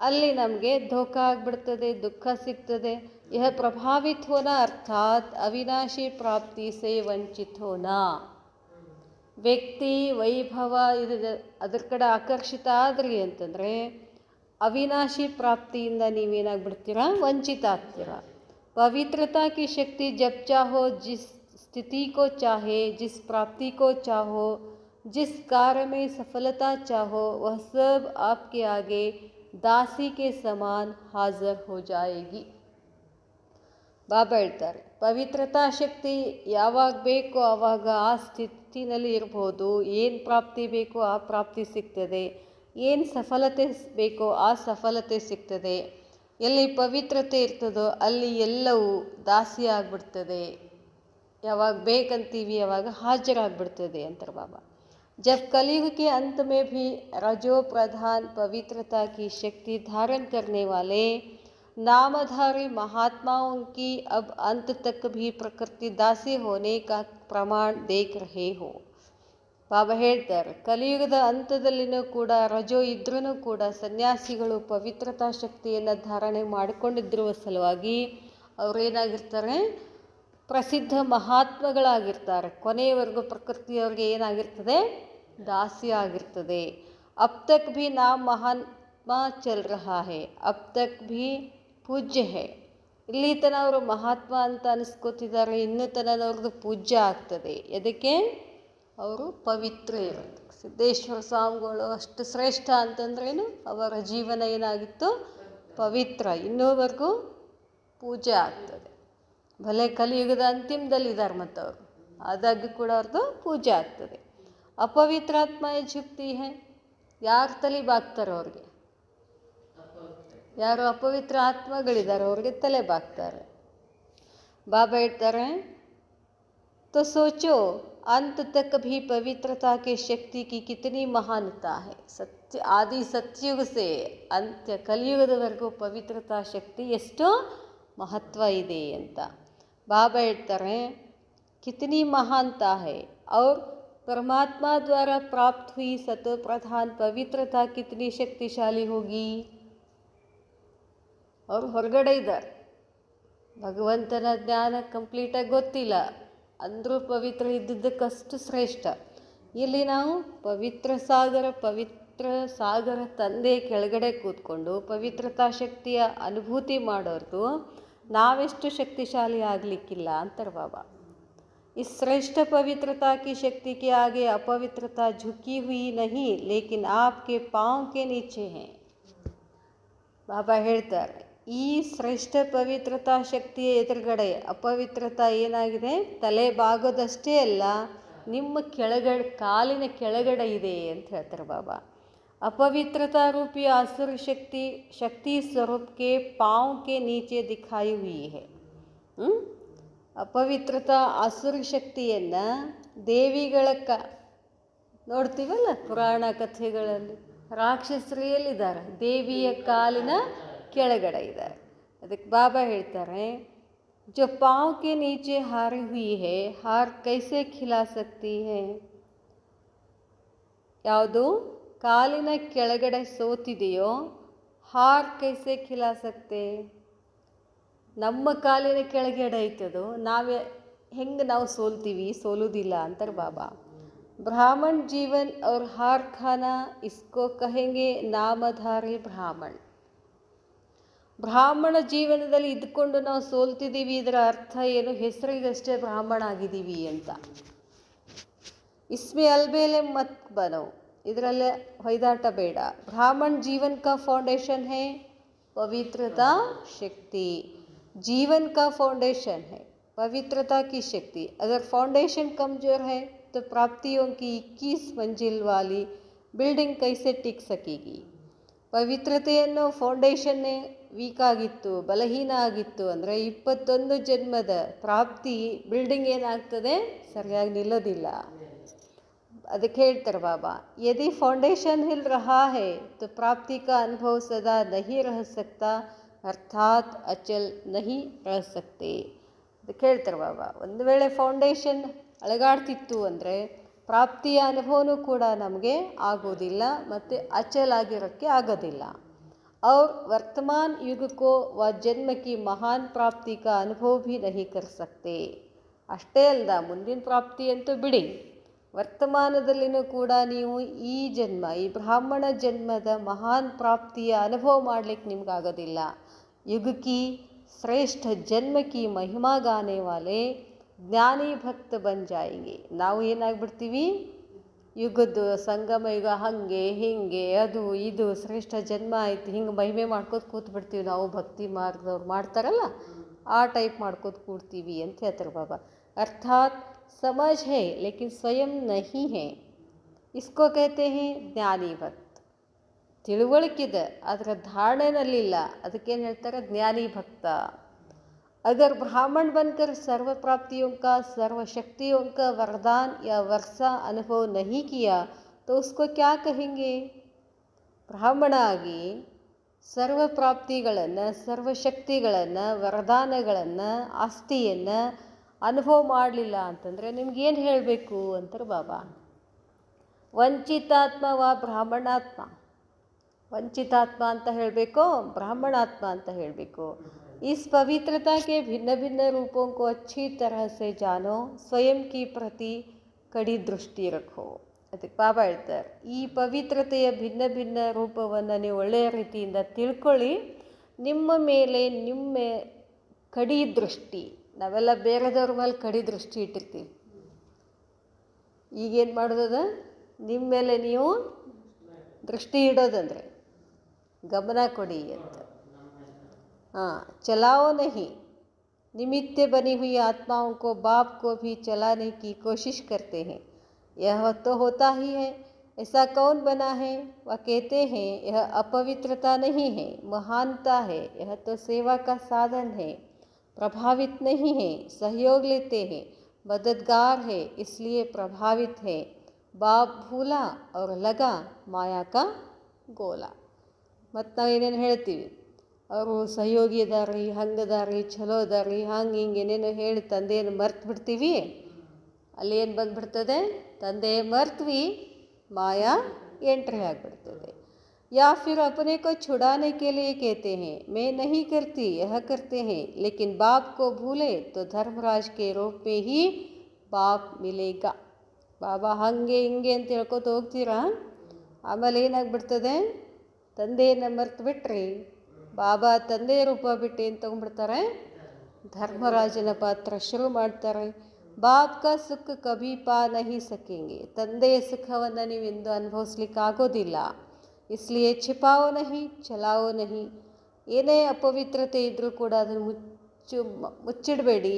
ಅಲ್ಲಿ ನಮಗೆ ಧೋಖಾ ಆಗಿಬಿಡ್ತದೆ, ದುಃಖ ಸಿಗ್ತದೆ. ಯಹ ಪ್ರಭಾವಿತ ಹೋನಾ ಅರ್ಥಾತ್ ಅವಿನಾಶಿ ಪ್ರಾಪ್ತಿ ಸೇ ವಂಚಿತ್ ಹೋನಾ. ವ್ಯಕ್ತಿ, ವೈಭವ ಇದು ಅದ್ರ ಕಡೆ ಆಕರ್ಷಿತ ಆದ್ರಿ ಅಂತಂದರೆ ಅವಿನಾಶಿ ಪ್ರಾಪ್ತಿಯಿಂದ ನೀವೇನಾಗ್ಬಿಡ್ತೀರಾ, ವಂಚಿತ ಆಗ್ತೀರಾ. पवित्रता की शक्ति जब चाहो, जिस स्थिति को चाहे, जिस प्राप्ति को चाहो, जिस कार्य में सफलता चाहो, वह सब आपके आगे दासी के समान हाजिर हो जाएगी. ಬಾಬಾ ಹೇಳ್ತಾರೆ, ಪವಿತ್ರತಾ ಶಕ್ತಿ ಯಾವಾಗ ಬೇಕೋ ಆವಾಗ ಆ ಸ್ಥಿತಿನಲ್ಲಿ ಇರ್ಬೋದು. ಏನು ಪ್ರಾಪ್ತಿ ಬೇಕೋ ಆ ಪ್ರಾಪ್ತಿ ಸಿಗ್ತದೆ, ಏನು ಸಫಲತೆ ಬೇಕೋ ಆ ಸಫಲತೆ ಸಿಗ್ತದೆ. ಎಲ್ಲಿ ಪವಿತ್ರತೆ ಇರ್ತದೋ ಅಲ್ಲಿ ಎಲ್ಲವೂ ದಾಸಿ ಆಗಿಬಿಡ್ತದೆ. ಯಾವಾಗ ಬೇಕಂತೀವಿ ಯಾವಾಗ ಹಾಜರಾಗ್ಬಿಡ್ತದೆ ಅಂತಾರೆ ಬಾಬಾ. जब कलयुग के अंत में भी रजो प्रधान पवित्रता की शक्ति धारण करने वाले नामधारी महात्माओं की अब अंत तक भी प्रकृति दासी होने का प्रमाण देख रहे हो. ಬಾಬಾ ಹೇಳ್ತಾರೆ, ಕಲಿಯುಗದ ಹಂತದಲ್ಲಿನೂ ಕೂಡ ರಜೋ ಇದ್ರೂ ಕೂಡ ಸನ್ಯಾಸಿಗಳು ಪವಿತ್ರತಾ ಶಕ್ತಿಯನ್ನು ಧಾರಣೆ ಮಾಡಿಕೊಂಡಿದ್ರುವ ಸಲುವಾಗಿ ಅವರೇನಾಗಿರ್ತಾರೆ, ಪ್ರಸಿದ್ಧ ಮಹಾತ್ಮಗಳಾಗಿರ್ತಾರೆ. ಕೊನೆಯವರೆಗೂ ಪ್ರಕೃತಿಯವ್ರಿಗೆ ಏನಾಗಿರ್ತದೆ, ದಾಸಿ ಆಗಿರ್ತದೆ. ಅಬ್ ತಕ್ ಭಿ ನಾಮ್ ಮಹಾತ್ಮ ಚಲ್ ರಹಾ ಹೈ, ಅಬ್ ತಕ್ ಭಿ ಪೂಜ್ಯ ಹೈ. ಇಲ್ಲಿ ತನಕ ಅವರು ಮಹಾತ್ಮ ಅಂತ ಅನಿಸ್ಕೋತಿದ್ದಾರೆ, ಇನ್ನೂ ತನಕ ಅವ್ರದ್ದು ಪೂಜ್ಯ ಆಗ್ತದೆ. ಎದಕ್ಕೆ, ಅವರು ಪವಿತ್ರ ಇರುತ್ತೆ. ಸಿದ್ದೇಶ್ವರ ಸ್ವಾಮಿಗಳು ಅಷ್ಟು ಶ್ರೇಷ್ಠ ಅಂತಂದ್ರೇನು, ಅವರ ಜೀವನ ಏನಾಗಿತ್ತು, ಪವಿತ್ರ, ಇನ್ನೂವರೆಗೂ ಪೂಜೆ ಆಗ್ತದೆ. ಭಲೆ ಕಲಿಯುಗದ ಅಂತಿಮದಲ್ಲಿದ್ದಾರೆ ಮತ್ತು ಅವರು, ಆದಾಗ್ಯೂ ಕೂಡ ಅವ್ರದ್ದು ಪೂಜೆ ಆಗ್ತದೆ. ಅಪವಿತ್ರಾತ್ಮ ಝುಕ್ತಿ ಹೈ, ಯಾರು ತಲೆ ಬಾಗ್ತಾರೆ ಅವ್ರಿಗೆ, ಯಾರು ಅಪವಿತ್ರ ಆತ್ಮಗಳಿದ್ದಾರೆ ಅವ್ರಿಗೆ ತಲೆ ಬಾಗ್ತಾರೆ. ಬಾಬಾ ಹೇಳ್ತಾರೆ, तो सोचो अंत तक भी पवित्रता के शक्ति की कितनी महानता है। सत्य आदि सत्युग से ಅಂತ್ಯ ಕಲಿಯುಗದವರೆಗೂ ಪವಿತ್ರತಾ ಶಕ್ತಿ ಎಷ್ಟು ಮಹತ್ವ ಇದೆ ಅಂತ ಬಾಬಾ ಹೇಳ್ತಾರೆ. कितनी महानता है और परमात्मा द्वारा प्राप्त हुई सतो प्रधान पवित्रता कितनी शक्तिशाली होगी. ಅವ್ರು ಹೊರಗಡೆ ಇದ್ದಾರೆ, ಭಗವಂತನ ಜ್ಞಾನ ಕಂಪ್ಲೀಟಾಗಿ ಗೊತ್ತಿಲ್ಲ ಅಂದರೂ ಪವಿತ್ರ ಇದ್ದಿದ್ದಕ್ಕಷ್ಟು ಶ್ರೇಷ್ಠ. ಇಲ್ಲಿ ನಾವು ಪವಿತ್ರ ಸಾಗರ ತಂದೆ ಕೆಳಗಡೆ ಕೂತ್ಕೊಂಡು ಪವಿತ್ರತಾ ಶಕ್ತಿಯ ಅನುಭೂತಿ ಮಾಡೋರ್ದು ನಾವೆಷ್ಟು ಶಕ್ತಿಶಾಲಿ ಆಗಲಿಕ್ಕಿಲ್ಲ ಅಂತಾರೆ ಬಾಬಾ. इस श्रेष्ठ पवित्रता की शक्ति के आगे अपवित्रता झुकी हुई नहीं लेकिन आपके पाँव के नीचे है. ಬಾಬಾ ಹೇಳ್ತಾರೆ, ಈ ಶ್ರೇಷ್ಠ ಪವಿತ್ರತಾ ಶಕ್ತಿಯ ಎದುರುಗಡೆ ಅಪವಿತ್ರತಾ ಏನಾಗಿದೆ, ತಲೆ ಬಾಗೋದಷ್ಟೇ ಅಲ್ಲ ನಿಮ್ಮ ಕಾಲಿನ ಕೆಳಗಡೆ ಇದೆ ಅಂತ ಹೇಳ್ತಾರೆ ಬಾಬಾ. अपवित्रता रूपी आसुर शक्ति स्वरूप के पाँव के नीचे दिखाई हुई है. ಅಪವಿತ್ರತಾ ಆಸುರ ಶಕ್ತಿಯನ್ನು ದೇವಿಗಳ ನೋಡ್ತೀವಲ್ಲ ಪುರಾಣ ಕಥೆಗಳಲ್ಲಿ, ರಾಕ್ಷಸರು ಎಲ್ಲಿದ್ದಾರೆ, ದೇವಿಯ ಕಾಲಿನ ಕೆಳಗಡೆ ಇದ್ದಾರೆ. ಅದಕ್ಕೆ ಬಾಬಾ ಹೇಳ್ತಾರೆ, जो पाँव के नीचे हारी हुई है हार कैसे खिला सकती है. ಯಾವುದು ಕಾಲಿನ ಕೆಳಗಡೆ ಸೋತಿದೆಯೋ ಹಾರ್ ಕೈಸೆ ಖಿಲಾ ಸಕ್ತೆ. ನಮ್ಮ ಕಾಲಿನ ಕೆಳಗಡೆ ಐತದು, ಹೆಂಗೆ ನಾವು ಸೋಲುವುದಿಲ್ಲ ಅಂತಾರೆ ಬಾಬಾ. ब्राह्मण जीवन और हार खाना इसको कहेंगे नामधारी ब्राह्मण. ಬ್ರಾಹ್ಮಣ ಜೀವನದಲ್ಲಿ ಇದ್ಕೊಂಡು ನಾವು ಸೋಲ್ತಿದ್ದೀವಿ, ಇದರ ಅರ್ಥ ಏನು, ಹೆಸರಿಗಷ್ಟೇ ಬ್ರಾಹ್ಮಣ ಆಗಿದ್ದೀವಿ ಅಂತ. ಇಸ್ಮೆ ಅಲ್ಬೇಲೆ ಮತ್ ಬನೋ, ಇದರಲ್ಲೇ ಹೊಯ್ದಾಟ ಬೇಡ. ಬ್ರಾಹ್ಮಣ ಜೀವನ್ ಕಾ ಫೌಂಡೇಶನ್ ಹೈ ಪವಿತ್ರತಾ ಶಕ್ತಿ. जीवन का फाउंडेशन है पवित्रता की शक्ति. अगर फाउंडेशन कमज़ोर है तो प्राप्तियों की 21 मंजिल वाली बिल्डिंग कैसे टिक सकेगी. ಪವಿತ್ರತೆಯನ್ನು ಫೌಂಡೇಶನ್ನೇ ವೀಕ್ ಆಗಿತ್ತು, ಬಲಹೀನ ಆಗಿತ್ತು ಅಂದರೆ 21 ಜನ್ಮದ ಪ್ರಾಪ್ತಿ ಬಿಲ್ಡಿಂಗ್ ಏನಾಗ್ತದೆ, ಸರಿಯಾಗಿ ನಿಲ್ಲೋದಿಲ್ಲ. ಅದಕ್ಕೆ ಹೇಳ್ತಾರೆ ಬಾಬಾ, ಯದಿ ಫೌಂಡೇಶನ್ ಹಿಲ್ ರಹಾ ಹೈ तो प्राप्ति का अनुभव सदा नहीं रह सकता ಅರ್ಥಾತ್ ಅಚಲ್ ನಹಿ ರಹ ಸಕ್ತೆ. ಅದಕ್ಕೆ ಹೇಳ್ತಾರೆ ಬಾಬಾ, ಒಂದು ವೇಳೆ ಫೌಂಡೇಶನ್ ಅಳಗಾಡ್ತಿತ್ತು ಅಂದರೆ ಪ್ರಾಪ್ತಿಯ ಅನುಭವನೂ ಕೂಡ ನಮಗೆ ಆಗೋದಿಲ್ಲ ಮತ್ತು ಅಚಲಾಗಿರೋಕ್ಕೆ ಆಗೋದಿಲ್ಲ. और वर्तमान युग को व जन्म की महान प्राप्ति का अनुभव भी नहीं कर सकते. ಅಷ್ಟೇ ಅಲ್ದ, ಮುಂದಿನ ಪ್ರಾಪ್ತಿ ಅಂತೂ ಬಿಡಿ, ವರ್ತಮಾನದಲ್ಲಿನೂ ಕೂಡ ನೀವು ಈ ಬ್ರಾಹ್ಮಣ ಜನ್ಮದ ಮಹಾನ್ ಪ್ರಾಪ್ತಿಯ ಅನುಭವ ಮಾಡಲಿಕ್ಕೆ ನಿಮ್ಗಾಗೋದಿಲ್ಲ. युग की श्रेष्ठ जन्म की महिमा गाने वाले ಜ್ಞಾನಿ ಭಕ್ತ ಬನ್ ಜಾಯೇಂಗೆ. ನಾವು ಏನಾಗ್ಬಿಡ್ತೀವಿ, ಯುಗದ ಸಂಗಮ ಯುಗ ಹಾಗೆ ಹೀಗೆ ಅದು ಇದು ಶ್ರೇಷ್ಠ ಜನ್ಮ ಆಯ್ತು ಹಿಂಗೆ ಮಹಿಮೆ ಮಾಡ್ಕೋತ ಕೂತ್ಬಿಡ್ತೀವಿ. ನಾವು ಭಕ್ತಿ ಮಾರ್ಗದವ್ರು ಮಾಡ್ತಾರಲ್ಲ ಆ ಟೈಪ್ ಮಾಡ್ಕೋತ ಕೂಡ್ತೀವಿ ಅಂತ ಹೇಳ್ತಾರೆ ಬಾಬಾ. ಅರ್ಥಾತ್ ಸಮझ है लेकिन स्वयं नहीं है, इसको कहते हैं ಜ್ಞಾನಿ ಭಕ್ತ. ತಿಳುವಳಿಕಿದೆ ಅದರ ಧಾರಣೆನಲ್ಲಿಲ್ಲ, ಅದಕ್ಕೇನು ಹೇಳ್ತಾರೆ, ಜ್ಞಾನಿ ಭಕ್ತ. अगर ब्राह्मण बनकर सर्व प्राप्तियों का सर्व शक्तियों का वरदान या वर्षा अनुभव नहीं किया तो उसको क्या कहेंगे. ಬ್ರಾಹ್ಮಣ ಆಗಿ ಸರ್ವ ಪ್ರಾಪ್ತಿಗಳನ್ನು, ಸರ್ವಶಕ್ತಿಗಳನ್ನು, ವರದಾನಗಳನ್ನು, ಆಸ್ತಿಯನ್ನು ಅನುಭವ ಮಾಡಲಿಲ್ಲ ಅಂತಂದರೆ ನಿಮ್ಗೇನು ಹೇಳಬೇಕು ಅಂತಾರೆ ಬಾಬಾ. ವಂಚಿತಾತ್ಮ ವ ಬ್ರಾಹ್ಮಣಾತ್ಮ. ವಂಚಿತಾತ್ಮ ಅಂತ ಹೇಳಬೇಕು, ಬ್ರಾಹ್ಮಣಾತ್ಮ ಅಂತ ಹೇಳಬೇಕು. इस पवित्रता के भिन्न भिन्न रूपों को अच्छी तरह से जानो, स्वयं की प्रति कड़ी दृष्टि रखो. ಅದಕ್ಕೆ ಬಾಬಾ ಹೇಳ್ತಾರೆ, ಈ ಪವಿತ್ರತೆಯ ಭಿನ್ನ ಭಿನ್ನ ರೂಪವನ್ನು ನೀವು ಒಳ್ಳೆಯ ರೀತಿಯಿಂದ ತಿಳ್ಕೊಳ್ಳಿ, ನಿಮ್ಮ ಕಡಿ ದೃಷ್ಟಿ. ನಾವೆಲ್ಲ ಬೇರೆದವ್ರ ಮೇಲೆ ಕಡಿ ದೃಷ್ಟಿ ಇಟ್ಟಿರ್ತೀವಿ. ಈಗೇನು ಮಾಡೋದದ, ನಿಮ್ಮ ಮೇಲೆ ನೀವು ದೃಷ್ಟಿ ಇಡೋದಂದರೆ ಗಮನ ಕೊಡಿ ಅಂತ. चलाओ नहीं, निमित्त बनी हुई आत्माओं को बाप को भी चलाने की कोशिश करते हैं. यह तो होता ही है, ऐसा कौन बना है. वह कहते हैं यह अपवित्रता नहीं है, महानता है. यह तो सेवा का साधन है, प्रभावित नहीं है, सहयोग लेते हैं, मददगार है इसलिए प्रभावित है। बाप भूला और लगा माया का ಗೋಲಾ. ಮತ್ತು ನಾವು ಏನೇನು ಹೇಳ್ತೀವಿ, ಅವರು ಸಹಯೋಗಿ ಅದಾರಿ, ಹಂಗದಾರಿ, ಚಲೋ ಅದಾರಿ, ಹಂಗೆ ಹಿಂಗೆ ಏನೇನೋ ಹೇಳಿ ತಂದೆಯನ್ನು ಮರ್ತು ಬಿಡ್ತೀವಿ. ಅಲ್ಲಿ ಏನು ಬಂದುಬಿಡ್ತದೆ, ತಂದೆ ಮರ್ತ್ವಿ, ಮಾಯಾ ಎಂಟ್ರಿ ಆಗಿಬಿಡ್ತದೆ. या फिर अपने को छुड़ाने के लिए कहते हैं मैं नहीं करती यह करते हैं, लेकिन बाप को भूले तो धर्मराज के रूप में ही बाप मिलेगा. ಬಾಬಾ ಹಾಗೆ ಹಿಂಗೆ ಅಂತ ಹೇಳ್ಕೊತ ಹೋಗ್ತೀರಾ, ಆಮೇಲೆ ಏನಾಗ್ಬಿಡ್ತದೆ, ತಂದೆಯನ್ನು ಮರ್ತು ಬಿಟ್ರಿ, ಬಾಬಾ ತಂದೆಯ ರೂಪ ಬಿಟ್ಟು ಏನು ತೊಗೊಂಡ್ಬಿಡ್ತಾರೆ, ಧರ್ಮರಾಜನ ಪಾತ್ರ ಶುರು ಮಾಡ್ತಾರೆ. ಬಾಪ್ ಕಾ ಸುಖ ಕಭಿ ಪಾ ನಹಿ ಸಕೆಂಗೆ, ತಂದೆಯ ಸುಖವನ್ನು ನೀವು ಎಂದು ಅನುಭವಿಸ್ಲಿಕ್ಕೆ ಆಗೋದಿಲ್ಲ. ಇಸ್ಲಿಯೇ ಛಿಪಾವೋ ನಹಿ ಚಲಾವೋ ನಹಿ, ಏನೇ ಅಪವಿತ್ರತೆ ಇದ್ದರೂ ಕೂಡ ಅದನ್ನು ಮುಚ್ಚಿಡಬೇಡಿ,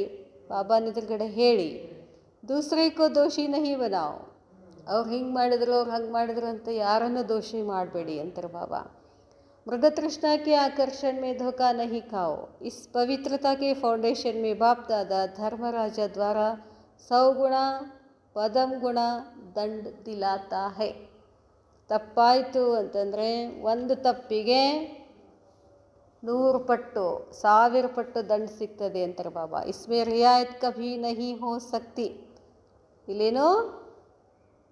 ಬಾಬಾನ ಎದುರುಗಡೆ ಹೇಳಿ. ದೂಸರೆ ಕೋ ದೋಷಿ ನಹಿ ಬನಾओ, ಅವ್ರು ಹಿಂಗೆ ಮಾಡಿದ್ರು ಅವ್ರು ಹಂಗೆ ಮಾಡಿದ್ರು ಅಂತ ಯಾರನ್ನು ದೋಷಿ ಮಾಡಬೇಡಿ ಅಂತಾರೆ ಬಾಬಾ. मृग तृष्णा के आकर्षण में धोखा नहीं खाओ. इस पवित्रता के फाउंडेशन में बाप दादा धर्मराजा द्वारा 100 गुणा पदम गुಣ ದಂಡ ದಿಲಾತಾ ಹೈ. ತಪ್ಪಾಯಿತು ಅಂತಂದರೆ ಒಂದು ತಪ್ಪಿಗೆ 100 ಪಟ್ಟು 1000 ಪಟ್ಟು ದಂಡ ಸಿಗ್ತದೆ ಅಂತಾರೆ ಬಾಬಾ. ಇಸ್ಮೇ ರಿಯಾಯತ್ ಕಭಿ ನಹಿ ಹೋ ಸಕ್ತಿ, ಇಲ್ಲೇನೋ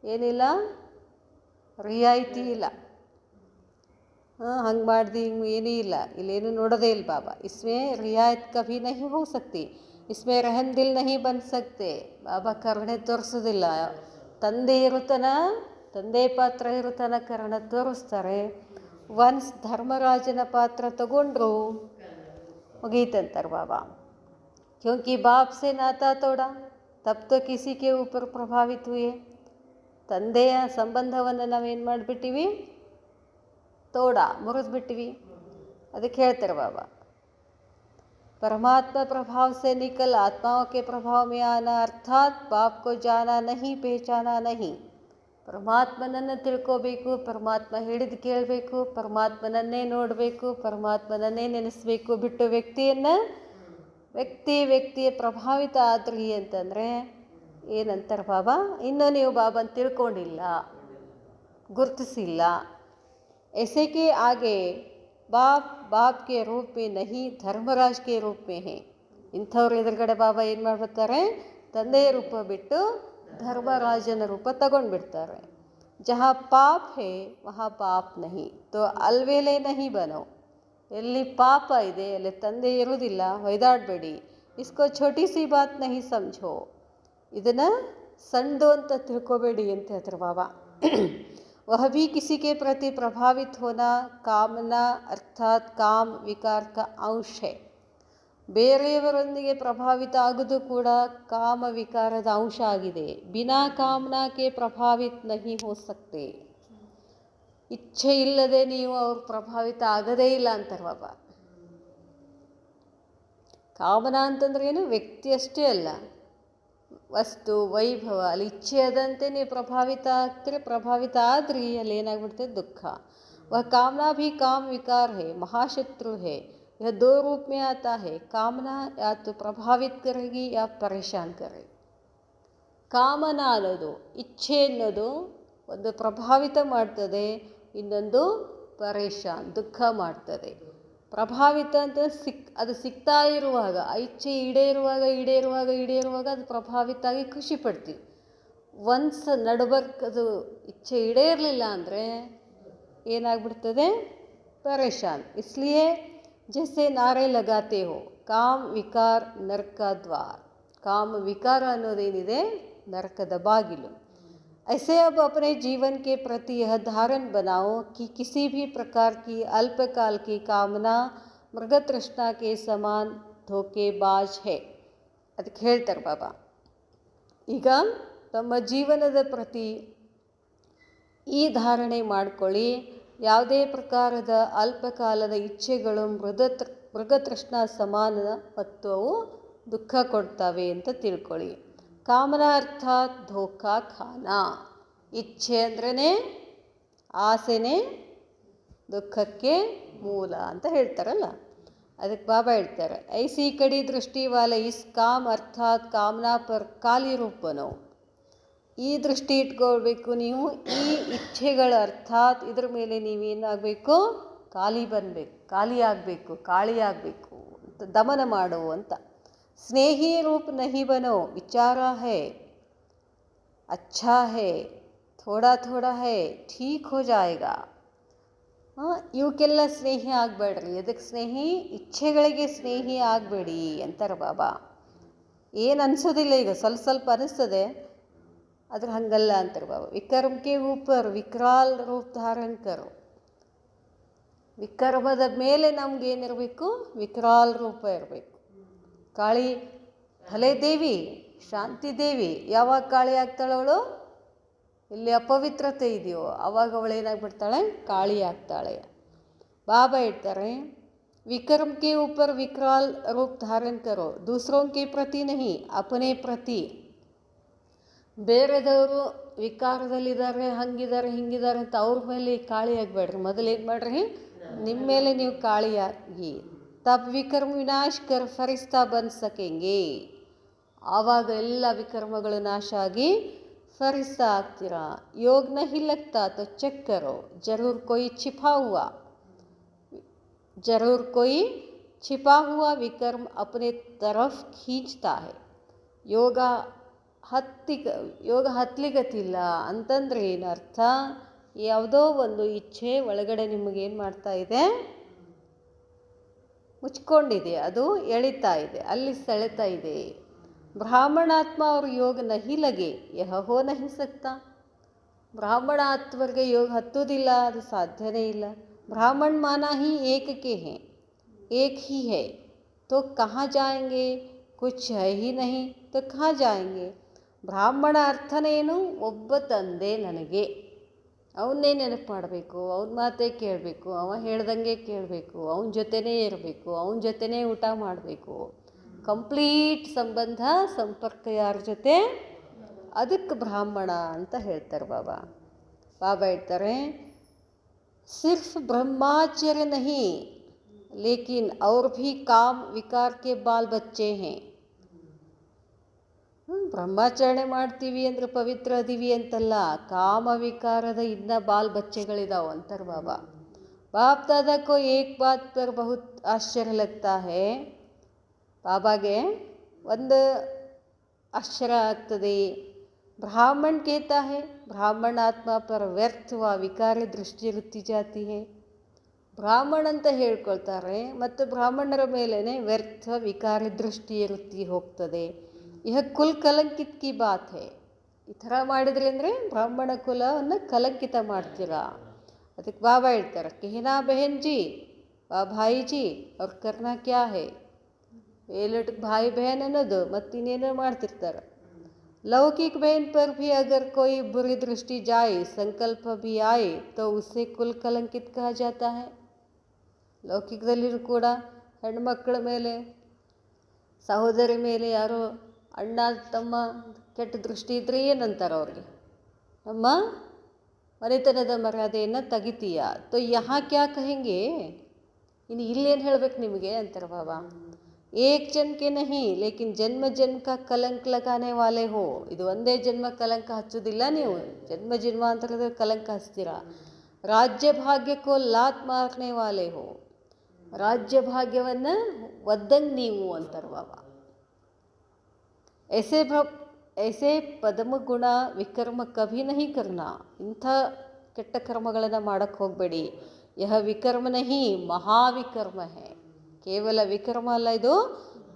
ಏನಿಲ್ಲ, ರಿಯಾಯಿತಿ ಇಲ್ಲ, ಹಂಗೆ ಮಾಡ್ದು ಹಿಂಗೆ ಏನೂ ಇಲ್ಲ, ಇಲ್ಲೇನು ನೋಡೋದೇ ಇಲ್ಲ ಬಾಬಾ. ಇಸ್ಮೇ ರಿಯಾಯತ್ ಕಭಿ ನಹಿ ಹೋ ಸಕ್ತಿ, ಇಸ್ಮೇ ರೆಹಮ್ ದಿಲ್ ನಹಿ ಬನ್ ಸಕ್ತೆ. ಬಾಬಾ ಕರುಣೆ ತೋರಿಸೋದಿಲ್ಲ, ತಂದೆ ಇರುತ್ತನ, ತಂದೆ ಪಾತ್ರ ಇರುತ್ತನ ಕರುಣೆ ತೋರಿಸ್ತಾರೆ. ಒನ್ಸ್ ಧರ್ಮರಾಜನ ಪಾತ್ರ ತಗೊಂಡ್ರು ಮುಗೀತಂತಾರೆ ಬಾಬಾ. ಕ್ಯೋಂಕಿ ಬಾಪ್ ಸೆ ನಾತಾ ತೋಡ ತಬ್ ತೋ ಕಿಸಿ ಕೆ ಊಪರ್ ಪ್ರಭಾವಿತ ಹುಯೆ. ತಂದೆಯ ಸಂಬಂಧವನ್ನು ನಾವೇನು ಮಾಡಿಬಿಟ್ಟಿವಿ, ತೋಡ ಮುರಿದ್ಬಿಟ್ಟಿವಿ. ಅದಕ್ಕೆ ಹೇಳ್ತಾರೆ ಬಾಬಾ, परमात्मा प्रभाव से निकल आत्माओं के प्रभाव में आना, अर्थात बाप को जाना नहीं पहचाना नहीं. ಪರಮಾತ್ಮನನ್ನು ತಿಳ್ಕೋಬೇಕು, ಪರಮಾತ್ಮ ಹೇಳಿದ್ದು ಕೇಳಬೇಕು, ಪರಮಾತ್ಮನನ್ನೇ ನೋಡಬೇಕು, ಪರಮಾತ್ಮನನ್ನೇ ನೆನೆಸಬೇಕು. ಬಿಟ್ಟು ವ್ಯಕ್ತಿಯ ಪ್ರಭಾವಿತ ಆದ್ರಿ ಅಂತಂದರೆ ಏನಂತಾರೆ ಬಾಬಾ, ಇನ್ನೂ ನೀವು ಬಾಬಾನ ತಿಳ್ಕೊಂಡಿಲ್ಲ, ಗುರುತಿಸಿಲ್ಲ. ऐसे के आगे बाप के रूप में नहीं धर्मराज के रूप में है. ಇಂಥವ್ರು ಎದುರುಗಡೆ ಬಾಬಾ ಏನು ಮಾಡ್ಬಿಡ್ತಾರೆ, ತಂದೆಯ ರೂಪ ಬಿಟ್ಟು ಧರ್ಮರಾಜನ ರೂಪ ತಗೊಂಡ್ಬಿಡ್ತಾರೆ. ಜहाँ ಪಾಪ್ ಹೇ ವಹಾ ಬಾಪ್ ನಹಿ, ತೋ ಅಲ್ವೇಲೆ ನಹಿ ಬನೋ. ಎಲ್ಲಿ ಪಾಪ ಇದೆ ಅಲ್ಲಿ ತಂದೆ ಇರುವುದಿಲ್ಲ, ಹೊಯ್ದಾಡಬೇಡಿ. ಇಸ್ಕೋ ಛೋಟಿ ಸಿ ಬಾತ್ ನಹಿ ಸಮझो, ಇದನ್ನು ಸಣ್ಣದು ಅಂತ ತಿಳ್ಕೊಬೇಡಿ ಅಂತ ಹೇಳ್ತಾರೆ ಬಾಬಾ. वह भी किसी के प्रति प्रभावित होना कामना अर्थात काम विकार का अंश है. ಬೇರೆಯವರೊಂದಿಗೆ ಪ್ರಭಾವಿತ ಆಗೋದು ಕೂಡ ಕಾಮ ವಿಕಾರದ ಅಂಶ ಆಗಿದೆ. ಬಿನಾ ಕಾಮನಾಕ್ಕೆ ಪ್ರಭಾವಿತ ನಹಿ ಹೋ ಸಕ್ತೆ, ಇಚ್ಛೆ ಇಲ್ಲದೆ ನೀವು ಅವ್ರು ಪ್ರಭಾವಿತ ಆಗದೇ ಇಲ್ಲ ಅಂತಾರೆ ಬಾಬಾ. ಕಾಮನಾ ಅಂತಂದ್ರೆ ಏನು, ವ್ಯಕ್ತಿ ಅಷ್ಟೇ ಅಲ್ಲ, ವಸ್ತು ವೈಭವ, ಅಲ್ಲಿ ಇಚ್ಛೆ ಆದಂತೆ ನೀವು ಪ್ರಭಾವಿತ ಆಗ್ತೀರಿ. ಪ್ರಭಾವಿತ ಆದ್ರಿ ಅಲ್ಲಿ ಏನಾಗ್ಬಿಡ್ತದೆ, ದುಃಖ. वह कामना भी काम विकार है, महाशत्रु है. यह 2 रूप में आता है. कामना या तो प्रभावित करेगी या परेशान करेगी. ಕಾಮನ ಅನ್ನೋದು, ಇಚ್ಛೆ ಅನ್ನೋದು ಒಂದು ಪ್ರಭಾವಿತ ಮಾಡ್ತದೆ, ಇನ್ನೊಂದು ಪರೇಶಾನ್ ದುಃಖ ಮಾಡ್ತದೆ. ಪ್ರಭಾವಿತ ಅಂತ ಅದು ಸಿಗ್ತಾ ಇರುವಾಗ, ಆ ಇಚ್ಛೆ ಈಡೇರುವಾಗ ಅದು ಪ್ರಭಾವಿತ ಆಗಿ ಖುಷಿ ಪಡ್ತೀವಿ. ಒನ್ಸ್ ನಡ್ಬರ್ಕದು ಇಚ್ಛೆ ಈಡೇರಲಿಲ್ಲ ಅಂದರೆ ಏನಾಗ್ಬಿಡ್ತದೆ, ಪರೇಶಾನ್. ಇಸ್ಲಿಯೇ ಜೈಸೆ ನಾರೆ ಲಗಾತೆ ಹೋ ಕಾಮ್ ವಿಕಾರ ನರಕ ದ್ವಾರ. ಕಾಮ ವಿಕಾರ ಅನ್ನೋದೇನಿದೆ ನರಕದ ಬಾಗಿಲು. ऐसे अब अपने जीवन के प्रति यह धारण बनाओ कि किसी भी प्रकार की अल्पकाल की कामना मृग तृष्णा के समान धोखेबाज है. ಅದಕ್ಕೆ ಹೇಳ್ತಾರೆ ಬಾಬಾ, ಈಗ ತಮ್ಮ ಜೀವನದ ಪ್ರತಿ ಈ ಧಾರಣೆ ಮಾಡಿಕೊಳ್ಳಿ, ಯಾವುದೇ ಪ್ರಕಾರದ ಅಲ್ಪಕಾಲದ ಇಚ್ಛೆಗಳು ಮೃಗತೃಷ್ಣಾ ಸಮಾನ ಮತ್ತು ಅವು ದುಃಖ ಕೊಡ್ತವೆ ಅಂತ ತಿಳ್ಕೊಳ್ಳಿ. ಕಾಮನಾ ಅರ್ಥಾತ್ ಧೋಖಾ ಖಾನಾ. ಇಚ್ಛೆ ಅಂದ್ರೇ ಆಸೆನೇ ದುಃಖಕ್ಕೆ ಮೂಲ ಅಂತ ಹೇಳ್ತಾರಲ್ಲ. ಅದಕ್ಕೆ ಬಾಬಾ ಹೇಳ್ತಾರೆ, ಐಸಿ ಕಡಿ ದೃಷ್ಟಿ ವಾಲ ಇಸ್ ಕಾಮ್ ಅರ್ಥಾತ್ ಕಾಮನಾ ಪರ್ ಖಾಲಿ ರೂಪ್ ಬನೋ. ಈ ದೃಷ್ಟಿ ಇಟ್ಕೊಳ್ಬೇಕು ನೀವು, ಈ ಇಚ್ಛೆಗಳ ಅರ್ಥಾತ್ ಇದ್ರ ಮೇಲೆ ನೀವೇನಾಗಬೇಕು, ಖಾಲಿ ಬನ್ನಬೇಕು, ಖಾಲಿ ಆಗಬೇಕು, ಖಾಲಿ ಆಗಬೇಕು ಅಂತ ದಮನ ಮಾಡು ಅಂತ. ಸ್ನೇಹಿ ರೂಪ್ ನಹಿ ಬನೋ, ವಿಚಾರ ಹೈ अच्छा है, थोड़ा थोड़ा है, ठीक हो जाएगा. ಇವಕ್ಕೆಲ್ಲ ಸ್ನೇಹಿ ಆಗಬೇಡ್ರಿ. ಅದಕ್ಕೆ ಸ್ನೇಹಿ, ಇಚ್ಛೆಗಳಿಗೆ ಸ್ನೇಹಿ ಆಗಬೇಡಿ ಅಂತಾರೆ ಬಾಬಾ. ಏನು ಅನಿಸೋದಿಲ್ಲ, ಈಗ ಸ್ವಲ್ಪ ಸ್ವಲ್ಪ ಅನಿಸ್ತದೆ, ಆದ್ರೆ ಹಂಗಲ್ಲ ಅಂತಾರೆ ಬಾಬಾ. ವಿಕರ್ಮಕ್ಕೆ ಊಪರ್ ವಿಕರಾಲ್ ರೂಪ ಧಾರಣ ಕರೋ. ವಿಕರ್ಮದ ಮೇಲೆ ನಮಗೇನಿರಬೇಕು, ವಿಕರಾಲ್ ರೂಪ ಇರಬೇಕು. ಕಾಳಿ ಭಲೆ ದೇವಿ, ಶಾಂತಿ ದೇವಿ ಯಾವಾಗ ಕಾಳಿ ಆಗ್ತಾಳೆ ಅವಳು, ಇಲ್ಲಿ ಅಪವಿತ್ರತೆ ಇದೆಯೋ ಆವಾಗ ಅವಳು ಏನಾಗ್ಬಿಡ್ತಾಳೆ, ಕಾಳಿ ಆಗ್ತಾಳೆ. ಬಾಬಾ ಹೇಳ್ತಾರೆ, ವಿಕರ್ಮ ಕೆ ऊपर ವಿಕರಾಲ್ ರೂಪ ಧಾರಣ ಕರೋ, ದೂಸರೋं के ಪ್ರತಿ नहीं अपने ಪ್ರತಿ. ಬೇರೆದವರು ವಿಕಾರದಲ್ಲಿದ್ದಾರೆ, ಹಂಗಿದ್ದಾರೆ ಹಿಂಗಿದ್ದಾರೆ ಅಂತ ಅವ್ರ ಮೇಲೆ ಕಾಳಿ ಆಗಬೇಡ್ರಿ. ಮೊದಲು ಏನು ಮಾಡ್ರಿ, ನಿಮ್ಮ ಮೇಲೆ ನೀವು ಕಾಳಿ ಆಗಿ, ತಬ್ ವಿಕರ್ಮ ವಿನಾಶ್ ಕರ್ ಫರಿಸ್ತಾ ಬನ್ ಸಕೆಂಗೆ. ಆವಾಗ ಎಲ್ಲ ವಿಕರ್ಮಗಳು ನಾಶ ಆಗಿ ಫರಿಸ್ತಾ ಆಗ್ತೀರಾ. ಯೋಗ ನಹಿ ಲಗ್ತಾ ತೋ ಚೆಕ್ ಕರೋ, ಜರೂರ್ ಕೊಯ್ छिपा हुआ, जरूर कोई छिपा हुआ विकर्म अपने तरफ खींचता है. ಯೋಗ ಹತ್ತಲಿಗತ್ತಿಲ್ಲ ಅಂತಂದ್ರೆ ಏನರ್ಥ, ಯಾವುದೋ ಒಂದು ಇಚ್ಛೆ ಒಳಗಡೆ ನಿಮಗೇನು ಮಾಡ್ತಾ ಇದೆ, ಮುಚ್ಕೊಂಡಿದೆ, ಅದು ಎಳಿತಾ ಇದೆ, ಅಲ್ಲಿ ಸೆಳೆತಾ ಇದೆ. ಬ್ರಾಹ್ಮಣಾತ್ಮ ಅವರು ಯೋಗ ನಹಿ ಲಗೆ, ಯಹ ಹೋ ನಹಿ ಸಕ್ತಾ. ಬ್ರಾಹ್ಮಣ ಆತ್ಮರಿಗೆ ಯೋಗ ಹತ್ತೋದಿಲ್ಲ, ಅದು ಸಾಧ್ಯನೇ ಇಲ್ಲ. ಬ್ರಾಹ್ಮಣ ಮಾನಾ ಹಿ ಏಕಕ್ಕೆ ಹೇ, ಏಕ್ ಹಿ ಹೇ, ತೋ ಕहाँ ಜಾಯಂಗೆ, ಕುಚ್ ಹೈ ಹಿ ನಹಿ ತೋ ಕहाँ ಜಾಯಂಗೆ. ಬ್ರಾಹ್ಮಣ ಅರ್ಥನೇನು, ಒಬ್ಬ ತಂದೆ ನನಗೆ, ಅವನ್ನೇ ನೆನಪು ಮಾಡಬೇಕು, ಅವನ ಮಾತೇ ಕೇಳಬೇಕು, ಅವ ಹೇಳ್ದಂಗೆ ಕೇಳಬೇಕು, ಅವನ ಜೊತೆನೇ ಇರಬೇಕು, ಅವನ ಜೊತೆನೇ ಊಟ ಮಾಡಬೇಕು, ಕಂಪ್ಲೀಟ್ ಸಂಬಂಧ ಸಂಪರ್ಕ ಯಾರ ಜೊತೆ, ಅದಕ್ಕೆ ಬ್ರಾಹ್ಮಣ ಅಂತ ಹೇಳ್ತಾರೆ ಬಾಬಾ. ಬಾಬಾ ಹೇಳ್ತಾರೆ, ಸಿರ್ಫ್ ಬ್ರಹ್ಮಾಚರ್ಯ ನಹಿ ಲೇಕಿನ್ ಅವ್ರ ಭಿ ಕಾಮ್ ವಿಕಾರ ಕೆ ಬಾಲ್ ಬಚ್ಚೆ ಹೇ. ಬ್ರಹ್ಮಾಚರಣೆ ಮಾಡ್ತೀವಿ ಅಂದರೆ ಪವಿತ್ರ ಅದೀವಿ ಅಂತಲ್ಲ, ಕಾಮ ವಿಕಾರದ ಇನ್ನ ಬಾಲ್ ಬಚ್ಚೆಗಳಿದಾವೆ ಅಂತಾರೆ ಬಾಬಾ. ಬಾಪ್ ದಾದಾ ಕೋ ಏಕ್ ಬಾತ್ ಪರ್ ಬಹುತ್ ಆಶ್ಚರ್ಯ ಲಗ್ತಾ ಹೇ. ಬಾಬಾಗೆ ಒಂದು ಆಶ್ಚರ್ಯ ಆಗ್ತದೆ. ಬ್ರಾಹ್ಮಣ ಕೇತಾ ಹೇ, ಬ್ರಾಹ್ಮಣ ಆತ್ಮ ಪರ ವ್ಯರ್ಥವ ವಿಕಾರಿ ದೃಷ್ಟಿ ವೃತ್ತಿ ಜಾತಿ ಹೇ. ಬ್ರಾಹ್ಮಣ ಅಂತ ಹೇಳ್ಕೊಳ್ತಾರೆ, ಮತ್ತು ಬ್ರಾಹ್ಮಣರ ಮೇಲೇ ವ್ಯರ್ಥ ವಿಕಾರಿ ದೃಷ್ಟಿ ವೃತ್ತಿ ಹೋಗ್ತದೆ. ಇಹ ಕುಲ್ ಕಲಂಕಿತ್ ಕಿ ಬಾತ್ ಹೇ. ಈ ಥರ ಮಾಡಿದ್ರಿ ಅಂದರೆ ಬ್ರಾಹ್ಮಣ ಕುಲವನ್ನು ಕಲಂಕಿತ ಮಾಡ್ತೀರಾ. ಅದಕ್ಕೆ ಬಾಬಾ ಹೇಳ್ತಾರೆ, ಕೆಹನಾ ಬೆಹನ್ ಜಿ ವಾ ಭಾಯಿ ಜಿ ಅವ್ರ ಕರ್ನಾ ಕ್ಯಾ ಹೇ. ಏಲಟಕ್ಕೆ ಭಾಯಿ ಬಹನ್ ಅನ್ನೋದು ಮತ್ತಿನ್ನೇನೋ ಮಾಡ್ತಿರ್ತಾರೆ. लौकिक बहन पर भी अगर कोई बुरी दृष्टि जाए, संकल्प भी आए, तो उसे कुल कलंकित कहा जाता है. ಲೌಕಿಕದಲ್ಲಿಯೂ ಕೂಡ ಹೆಣ್ಮಕ್ಕಳ ಮೇಲೆ, ಸಹೋದರಿ ಮೇಲೆ ಯಾರೋ ಅಣ್ಣ ತಮ್ಮ ಕೆಟ್ಟ ದೃಷ್ಟಿ ಇದ್ದರೆ ಏನಂತಾರೆ ಅವ್ರಿಗೆ, ನಮ್ಮ ಮನೆತನದ ಮರ್ಯಾದೆಯನ್ನು ತೆಗಿತೀಯ, ತೋ ಯಹಾ ಕ್ಯಾ ಕಹೆಂಗೆ. ಇನ್ನು ಇಲ್ಲೇನು ಹೇಳಬೇಕು ನಿಮಗೆ ಅಂತಾರೆ ಬಾಬಾ. ಏಕ್ ಜನಕ್ಕೆ ನಹಿ ಲೇಕಿನ್ ಜನ್ಮ ಜನ್ಮ ಕಾ ಕಲಂಕ ಲಗಾನೆ ವಾಲೆ ಹೋ. ಇದು ಒಂದೇ ಜನ್ಮ ಕಲಂಕ ಹಚ್ಚೋದಿಲ್ಲ, ನೀವು ಜನ್ಮ ಜನ್ಮಾಂತರದ ಕಲಂಕ ಹಚ್ತೀರಾ. ರಾಜ್ಯ ಭಾಗ್ಯಕ್ಕೋ ಲಾತ್ ಮಾರ್ನೆ ವಾಲೆ ಹೋ. ರಾಜ್ಯ ಭಾಗ್ಯವನ್ನು ಒದ್ದಂಗೆ ನೀವು ಅಂತಾರೆ ಬಾಬಾ. ऐसे ಪದಮ ಗುಣ ವಿಕರ್ಮ ಕಭಿ ನಹಿ ಕರ್ನಾ. ಇಂಥ ಕೆಟ್ಟ ಕರ್ಮಗಳನ್ನು ಮಾಡೋಕ್ಕೆ ಹೋಗಬೇಡಿ. ಯಹ ವಿಕರ್ಮ ನಹಿ ಮಹಾವಿಕರ್ಮ ಹೇ. ಕೇವಲ ವಿಕರ್ಮ ಅಲ್ಲ, ಇದು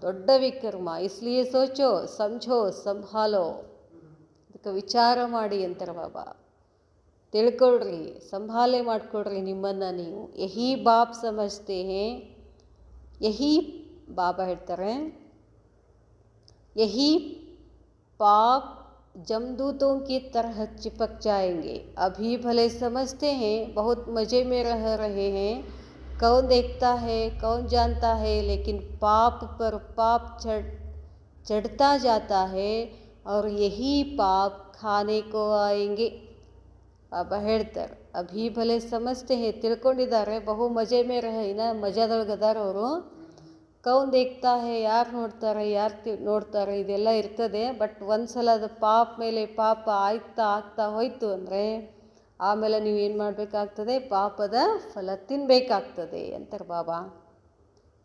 ದೊಡ್ಡ ವಿಕರ್ಮ. ಇಸ್ಲಿಯೇ ಸೋಚೋ ಸಮझो ಸಂಭಾಲೋ. ಅದಕ್ಕೆ ವಿಚಾರ ಮಾಡಿ ಅಂತಾರೆ ಬಾಬಾ. ತಿಳ್ಕೊಳ್ರಿ, ಸಂಭಾಲೆ ಮಾಡಿಕೊಡ್ರಿ ನಿಮ್ಮನ್ನು ನೀವು. ಯಹಿ ಬಾಪ್ ಸಮಜ್ತೆ ಹೇ. ಯಹಿ ಬಾಬಾ ಹೇಳ್ತಾರೆ, ಯಹಿ पाप जमदूतों की तरह चिपक जाएंगे. अभी भले समझते हैं बहुत मज़े में रह रहे हैं, कौन देखता है कौन जानता है, लेकिन पाप पर पाप चढ़ता जाता है और यही पाप खाने को आएंगे. ಬಾಬಾ ಹೇಳ್ತಾರೆ, ಅಭಿ ಭಲೆ ಸಮಜ್ತೆ ಹೇ, ತಿಳ್ಕೊಂಡಿದ್ದಾರೆ, ಬಹು ಮಜೆ ಮೇ ರಹ, ಇನ್ನು ಮಜಾದೊಳಗದಾರ ಅವರು. ಕೌನ್ ದೇಖ್ತಾ ಹೇ, ಯಾರು ನೋಡ್ತಾರೆ, ಯಾರು ನೋಡ್ತಾರೆ, ಇದೆಲ್ಲ ಇರ್ತದೆ. ಬಟ್ ಒಂದ್ಸಲ ಅದು ಪಾಪ ಮೇಲೆ ಪಾಪ ಆಗ್ತಾ ಹೋಯ್ತು ಅಂದರೆ ಆಮೇಲೆ ನೀವು ಏನು ಮಾಡಬೇಕಾಗ್ತದೆ, ಪಾಪದ ಫಲ ತಿನ್ನಬೇಕಾಗ್ತದೆ ಅಂತಾರೆ ಬಾಬಾ.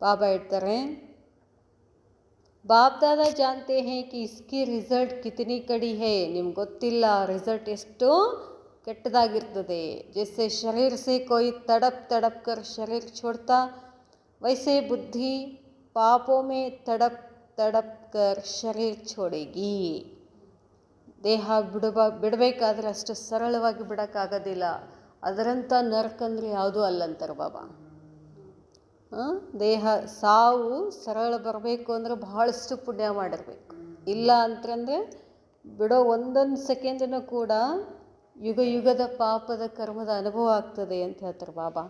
ಬಾಬಾ ಹೇಳ್ತಾರೆ, ಬಾಪ್ ದಾದಾ ಜಾನ್ತೆ ಹೇ ಕಿ ಇಸ್ಕಿ ರಿಸಲ್ಟ್ ಕಿತನಿ ಕಡಿ ಹೇ. ನಿಮ್ಗೆ ಗೊತ್ತಿಲ್ಲ ರಿಸಲ್ಟ್ ಎಷ್ಟು ಕೆಟ್ಟದಾಗಿರ್ತದೆ. ಜೈಸೆ ಶರೀರ್ ಸೆ ಕೋಯಿ ತಡಪ್ ಕರ್ ಶರೀರ್ ಛೋಡ್ತಾ, ವೈಸೆ ಬುದ್ಧಿ ಪಾಪೋ ಮೇ ತಡಪ್ ಕರ್ ಶರೀರ್ ಛೋಡೆಗಿ. ದೇಹ ಬಿಡಬೇಕಾದ್ರೆ ಅಷ್ಟು ಸರಳವಾಗಿ ಬಿಡೋಕ್ಕಾಗೋದಿಲ್ಲ. ಅದರಂಥ ನರಕಂದ್ರೆ ಯಾವುದೂ ಅಲ್ಲಂತಾರೆ ಬಾಬಾ. ದೇಹ ಸಾವು ಸರಳ ಬರಬೇಕು ಅಂದರೆ ಬಹಳಷ್ಟು ಪುಣ್ಯ ಮಾಡಿರ್ಬೇಕು. ಇಲ್ಲ ಅಂತಂದರೆ ಬಿಡೋ ಒಂದೊಂದು ಸೆಕೆಂಡನ್ನು ಕೂಡ ಯುಗದ ಪಾಪದ ಕರ್ಮದ ಅನುಭವ ಆಗ್ತದೆ ಅಂತ ಹೇಳ್ತಾರೆ ಬಾಬಾ.